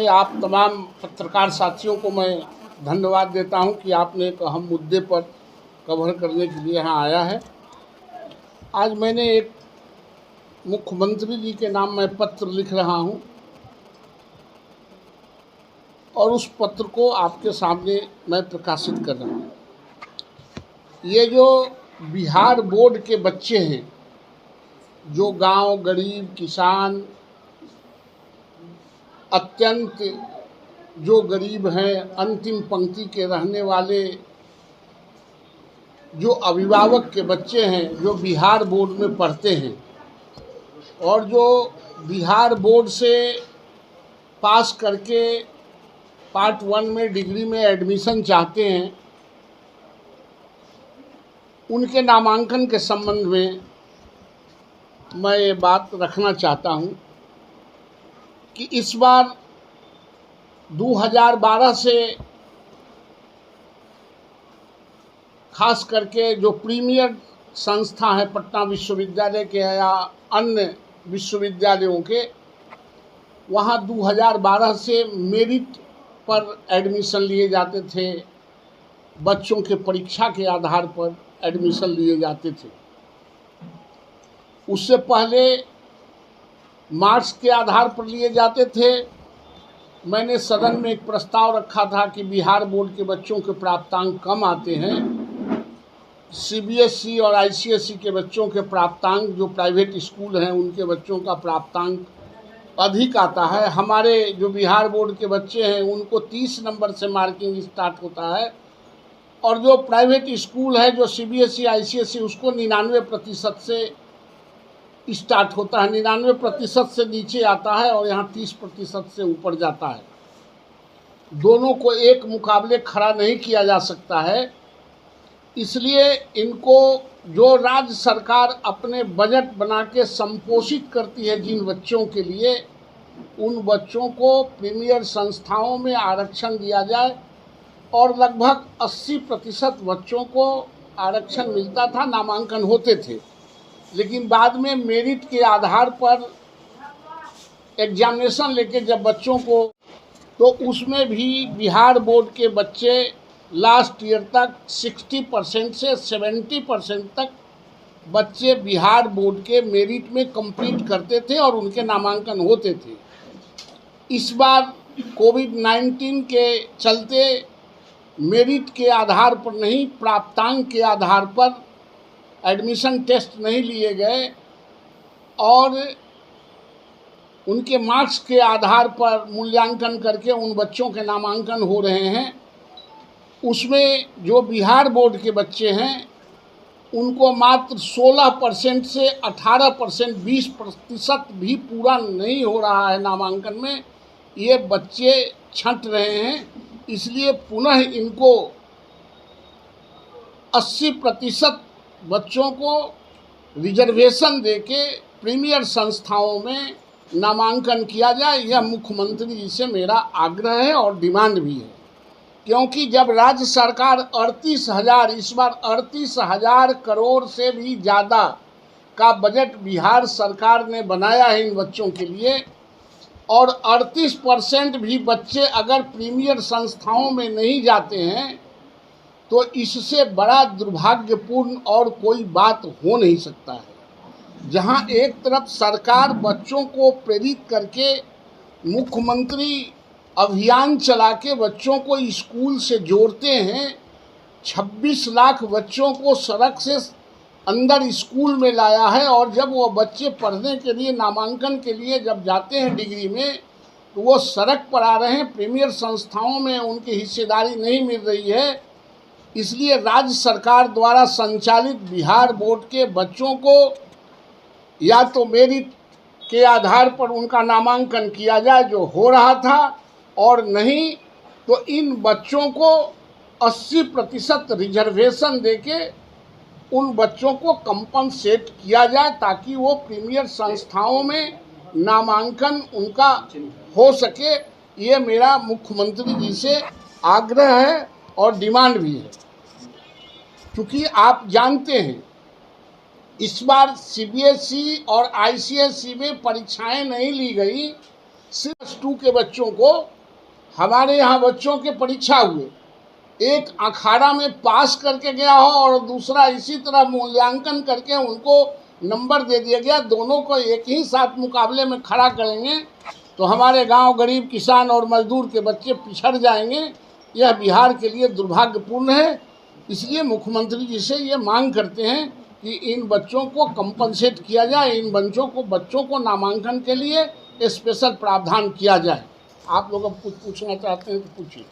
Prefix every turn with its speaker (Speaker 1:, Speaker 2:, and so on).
Speaker 1: में आप तमाम पत्रकार साथियों को मैं धन्यवाद देता हूं कि आपने एक अहम मुद्दे पर कवर करने के लिए यहाँ आया है। आज मैंने एक मुख्यमंत्री जी के नाम में पत्र लिख रहा हूं और उस पत्र को आपके सामने मैं प्रकाशित कर रहा हूं। ये जो बिहार बोर्ड के बच्चे हैं, जो गांव, गरीब, किसान, अत्यंत जो गरीब हैं, अंतिम पंक्ति के रहने वाले जो अभिभावक के बच्चे हैं, जो बिहार बोर्ड में पढ़ते हैं और जो बिहार बोर्ड से पास करके पार्ट 1 में डिग्री में एडमिशन चाहते हैं, उनके नामांकन के संबंध में मैं ये बात रखना चाहता हूं कि इस बार 2012 से खास करके जो प्रीमियर संस्था है पटना विश्वविद्यालय के या अन्य विश्वविद्यालयों के, वहाँ 2012 से मेरिट पर एडमिशन लिए जाते थे, बच्चों के परीक्षा के आधार पर एडमिशन लिए जाते थे। उससे पहले मार्क्स के आधार पर लिए जाते थे। मैंने सदन में एक प्रस्ताव रखा था कि बिहार बोर्ड के बच्चों के प्राप्तांक कम आते हैं, सीबीएसई और आईसीएसई के बच्चों के प्राप्तांक, जो प्राइवेट स्कूल हैं उनके बच्चों का प्राप्तांक अधिक आता है। हमारे जो बिहार बोर्ड के बच्चे हैं उनको 30 नंबर से मार्किंग स्टार्ट होता है और जो प्राइवेट स्कूल है, जो सीबीएसई आईसीएसई, उसको 99% से स्टार्ट होता है। 99% से नीचे आता है और यहाँ 30% से ऊपर जाता है। दोनों को एक मुकाबले खड़ा नहीं किया जा सकता है। इसलिए इनको जो राज्य सरकार अपने बजट बना के संपोषित करती है जिन बच्चों के लिए, उन बच्चों को प्रीमियर संस्थाओं में आरक्षण दिया जाए और लगभग 80% बच्चों को आरक्षण मिलता था, नामांकन होते थे। लेकिन बाद में मेरिट के आधार पर एग्जामिनेशन लेके जब बच्चों को, तो उसमें भी बिहार बोर्ड के बच्चे लास्ट ईयर तक 60% से 70% तक बच्चे बिहार बोर्ड के मेरिट में कंप्लीट करते थे और उनके नामांकन होते थे। इस बार कोविड-19 के चलते मेरिट के आधार पर नहीं, प्राप्तांक के आधार पर एडमिशन टेस्ट नहीं लिए गए और उनके मार्क्स के आधार पर मूल्यांकन करके उन बच्चों के नामांकन हो रहे हैं। उसमें जो बिहार बोर्ड के बच्चे हैं उनको मात्र 16% से 18%, 20% भी पूरा नहीं हो रहा है नामांकन में। ये बच्चे छंट रहे हैं। इसलिए पुनः इनको 80% बच्चों को रिजर्वेशन देके प्रीमियर संस्थाओं में नामांकन किया जाए। यह मुख्यमंत्री जी से मेरा आग्रह है और डिमांड भी है, क्योंकि जब राज्य सरकार 38,000, इस बार 38,000 करोड़ से भी ज़्यादा का बजट बिहार सरकार ने बनाया है इन बच्चों के लिए, और 38% भी बच्चे अगर प्रीमियर संस्थाओं में नहीं जाते हैं, तो इससे बड़ा दुर्भाग्यपूर्ण और कोई बात हो नहीं सकता है। जहां एक तरफ सरकार बच्चों को प्रेरित करके मुख्यमंत्री अभियान चला के बच्चों को स्कूल से जोड़ते हैं, 26 लाख बच्चों को सड़क से अंदर स्कूल में लाया है, और जब वो बच्चे पढ़ने के लिए, नामांकन के लिए जब जाते हैं डिग्री में, तो वो सड़क पर आ रहे हैं। प्रीमियर संस्थाओं में उनकी हिस्सेदारी नहीं मिल रही है। इसलिए राज्य सरकार द्वारा संचालित बिहार बोर्ड के बच्चों को या तो मेरिट के आधार पर उनका नामांकन किया जाए, जो हो रहा था, और नहीं तो इन बच्चों को 80% रिजर्वेशन देके उन बच्चों को कंपनसेट किया जाए, ताकि वो प्रीमियर संस्थाओं में नामांकन उनका हो सके। ये मेरा मुख्यमंत्री जी से आग्रह है और डिमांड भी है। क्योंकि आप जानते हैं इस बार सीबीएसई और आईसीएसई में परीक्षाएं नहीं ली गई, सिर्फ 2 के बच्चों को हमारे यहाँ बच्चों के परीक्षा हुए, एक अखाड़ा में पास करके गया हो और दूसरा इसी तरह मूल्यांकन करके उनको नंबर दे दिया गया, दोनों को एक ही साथ मुकाबले में खड़ा करेंगे तो हमारे गांव गरीब किसान और मजदूर के बच्चे पिछड़ जाएंगे। यह बिहार के लिए दुर्भाग्यपूर्ण है। इसलिए मुख्यमंत्री जी से ये मांग करते हैं कि इन बच्चों को कंपनसेट किया जाए, इन बच्चों को नामांकन के लिए स्पेशल प्रावधान किया जाए। आप लोग अब कुछ पूछना चाहते हैं तो पूछिए।